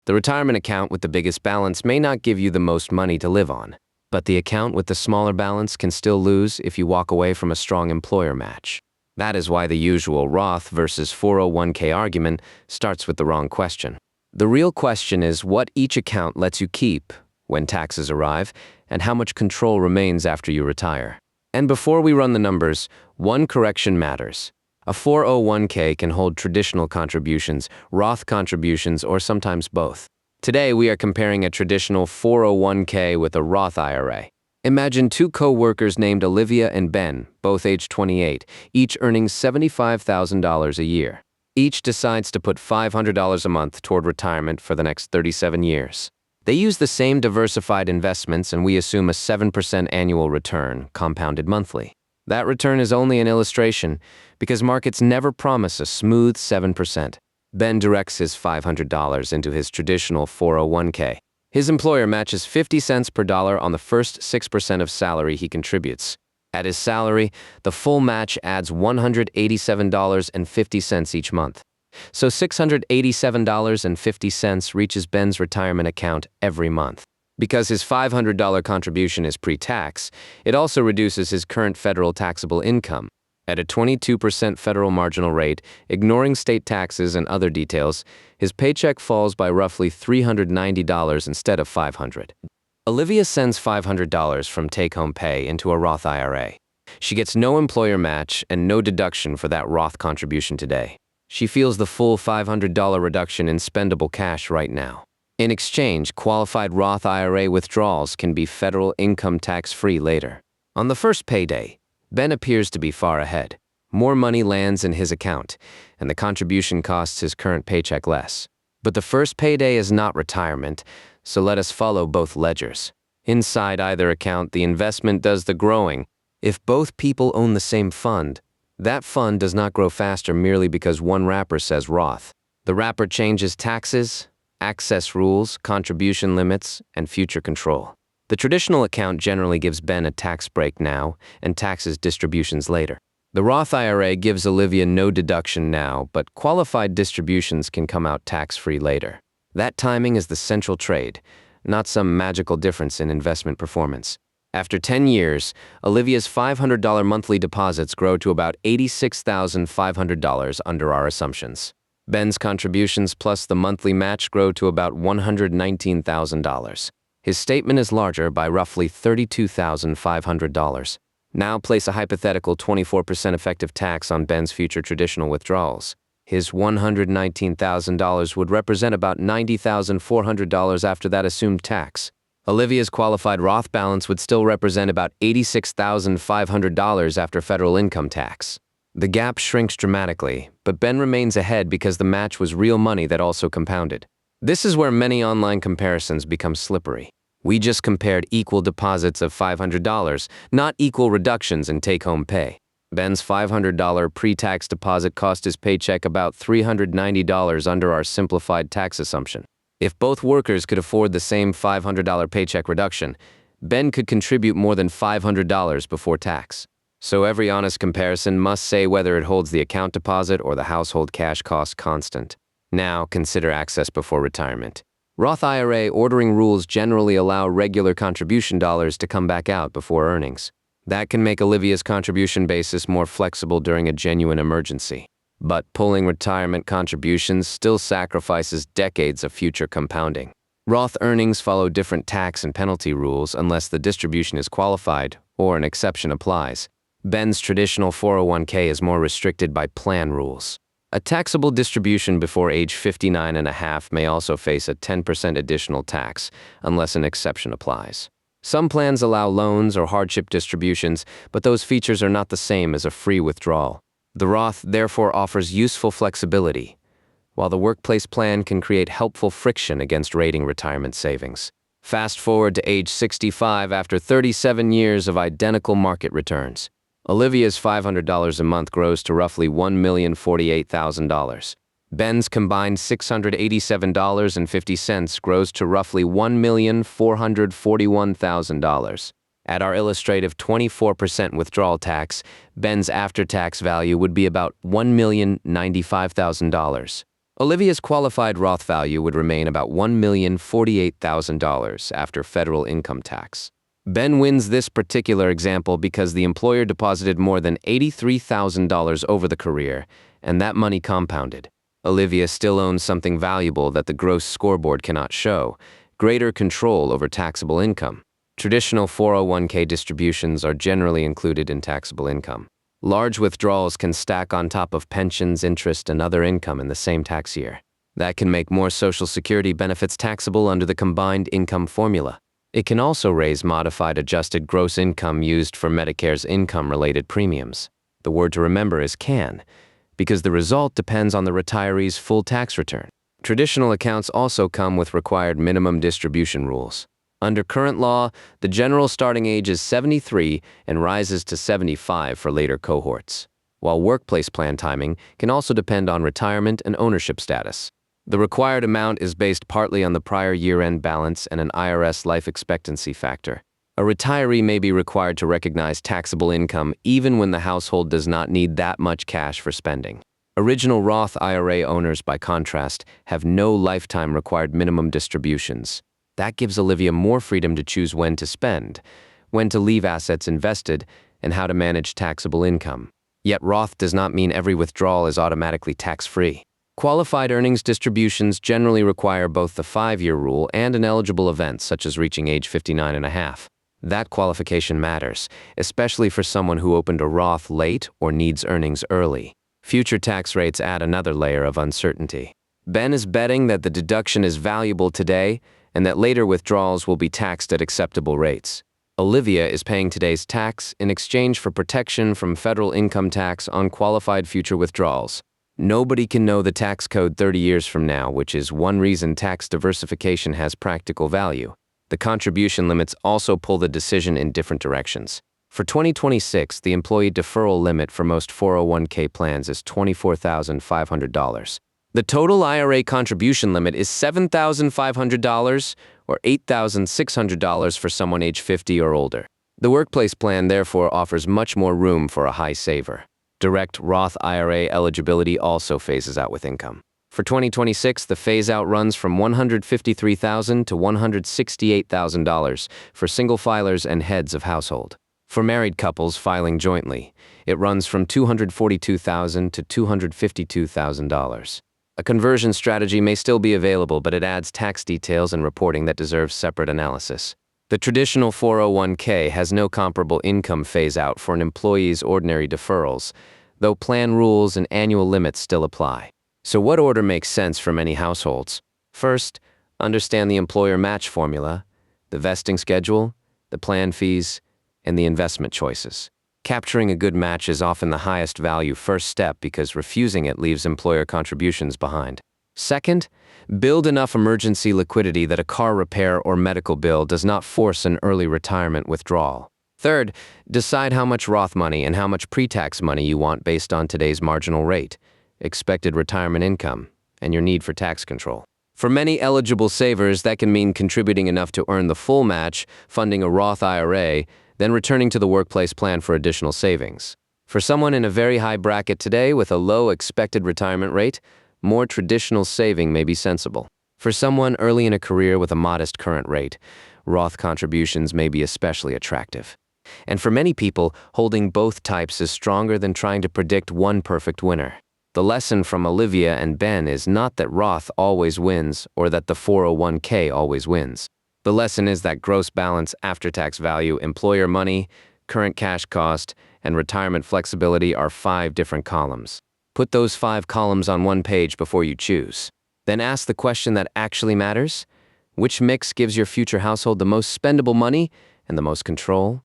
The retirement account with the biggest balance may not give you the most money to live on, but the account with the smaller balance can still lose if you walk away from a strong employer match. That is why the usual Roth versus 401k argument starts with the wrong question. The real question is what each account lets you keep when taxes arrive and how much control remains after you retire. And before we run the numbers, one correction matters. A 401k can hold traditional contributions, Roth contributions, or sometimes both. Today, we are comparing a traditional 401k with a Roth IRA. Imagine two co-workers named Olivia and Ben, both age 28, each earning $75,000 a year. Each decides to put $500 a month toward retirement for the next 37 years. They use the same diversified investments, and we assume a 7% annual return, compounded monthly. That return is only an illustration because markets never promise a smooth 7%. Ben directs his $500 into his traditional 401k. His employer matches 50 cents per dollar on the first 6% of salary he contributes. At his salary, the full match adds $187.50 each month. So $687.50 reaches Ben's retirement account every month. Because his $500 contribution is pre-tax, it also reduces his current federal taxable income. At a 22% federal marginal rate, ignoring state taxes and other details, his paycheck falls by roughly $390 instead of $500. Olivia sends $500 from take-home pay into a Roth IRA. She gets no employer match and no deduction for that Roth contribution today. She feels the full $500 reduction in spendable cash right now. In exchange, qualified Roth IRA withdrawals can be federal income tax-free later. On the first payday, Ben appears to be far ahead. More money lands in his account, and the contribution costs his current paycheck less. But the first payday is not retirement, so let us follow both ledgers. Inside either account, the investment does the growing. If both people own the same fund, that fund does not grow faster merely because one wrapper says Roth. The wrapper changes taxes, access rules, contribution limits, and future control. The traditional account generally gives Ben a tax break now and taxes distributions later. The Roth IRA gives Olivia no deduction now, but qualified distributions can come out tax-free later. That timing is the central trade, not some magical difference in investment performance. After 10 years, Olivia's $500 monthly deposits grow to about $86,500 under our assumptions. Ben's contributions plus the monthly match grow to about $119,000. His statement is larger by roughly $32,500. Now place a hypothetical 24% effective tax on Ben's future traditional withdrawals. His $119,000 would represent about $90,400 after that assumed tax. Olivia's qualified Roth balance would still represent about $86,500 after federal income tax. The gap shrinks dramatically, but Ben remains ahead because the match was real money that also compounded. This is where many online comparisons become slippery. We just compared equal deposits of $500, not equal reductions in take-home pay. Ben's $500 pre-tax deposit cost his paycheck about $390 under our simplified tax assumption. If both workers could afford the same $500 paycheck reduction, Ben could contribute more than $500 before tax. So every honest comparison must say whether it holds the account deposit or the household cash cost constant. Now, consider access before retirement. Roth IRA ordering rules generally allow regular contribution dollars to come back out before earnings. That can make Olivia's contribution basis more flexible during a genuine emergency. But pulling retirement contributions still sacrifices decades of future compounding. Roth earnings follow different tax and penalty rules unless the distribution is qualified or an exception applies. Ben's traditional 401k is more restricted by plan rules. A taxable distribution before age 59 and a half may also face a 10% additional tax, unless an exception applies. Some plans allow loans or hardship distributions, but those features are not the same as a free withdrawal. The Roth therefore offers useful flexibility, while the workplace plan can create helpful friction against rating retirement savings. Fast forward to age 65 after 37 years of identical market returns. Olivia's $500 a month grows to roughly $1,048,000. Ben's combined $687.50 grows to roughly $1,441,000. At our illustrative 24% withdrawal tax, Ben's after-tax value would be about $1,095,000. Olivia's qualified Roth value would remain about $1,048,000 after federal income tax. Ben wins this particular example because the employer deposited more than $83,000 over the career, and that money compounded. Olivia still owns something valuable that the gross scoreboard cannot show: greater control over taxable income. Traditional 401k distributions are generally included in taxable income. Large withdrawals can stack on top of pensions, interest, and other income in the same tax year. That can make more Social Security benefits taxable under the combined income formula. It can also raise modified adjusted gross income used for Medicare's income-related premiums. The word to remember is can, because the result depends on the retiree's full tax return. Traditional accounts also come with required minimum distribution rules. Under current law, the general starting age is 73 and rises to 75 for later cohorts, while workplace plan timing can also depend on retirement and ownership status. The required amount is based partly on the prior year-end balance and an IRS life expectancy factor. A retiree may be required to recognize taxable income even when the household does not need that much cash for spending. Original Roth IRA owners, by contrast, have no lifetime required minimum distributions. That gives Olivia more freedom to choose when to spend, when to leave assets invested, and how to manage taxable income. Yet Roth does not mean every withdrawal is automatically tax-free. Qualified earnings distributions generally require both the 5-year rule and an eligible event, such as reaching age 59 and a half. That qualification matters, especially for someone who opened a Roth late or needs earnings early. Future tax rates add another layer of uncertainty. Ben is betting that the deduction is valuable today and that later withdrawals will be taxed at acceptable rates. Olivia is paying today's tax in exchange for protection from federal income tax on qualified future withdrawals. Nobody can know the tax code 30 years from now, which is one reason tax diversification has practical value. The contribution limits also pull the decision in different directions. For 2026, the employee deferral limit for most 401k plans is $24,500. The total IRA contribution limit is $7,500 or $8,600 for someone age 50 or older. The workplace plan therefore offers much more room for a high saver. Direct Roth IRA eligibility also phases out with income. For 2026, the phase-out runs from $153,000 to $168,000 for single filers and heads of household. For married couples filing jointly, it runs from $242,000 to $252,000. A conversion strategy may still be available, but it adds tax details and reporting that deserves separate analysis. The traditional 401k has no comparable income phase-out for an employee's ordinary deferrals, though plan rules and annual limits still apply. So what order makes sense for many households? First, understand the employer match formula, the vesting schedule, the plan fees, and the investment choices. Capturing a good match is often the highest value first step because refusing it leaves employer contributions behind. Second, build enough emergency liquidity that a car repair or medical bill does not force an early retirement withdrawal. Third, decide how much Roth money and how much pre-tax money you want based on today's marginal rate, expected retirement income, and your need for tax control. For many eligible savers, that can mean contributing enough to earn the full match, funding a Roth IRA, then returning to the workplace plan for additional savings. For someone in a very high bracket today with a low expected retirement rate, more traditional saving may be sensible. For someone early in a career with a modest current rate, Roth contributions may be especially attractive. And for many people, holding both types is stronger than trying to predict one perfect winner. The lesson from Olivia and Ben is not that Roth always wins or that the 401k always wins. The lesson is that gross balance, after-tax value, employer money, current cash cost, and retirement flexibility are 5 different columns. Put those 5 columns on one page before you choose. Then ask the question that actually matters: which mix gives your future household the most spendable money and the most control?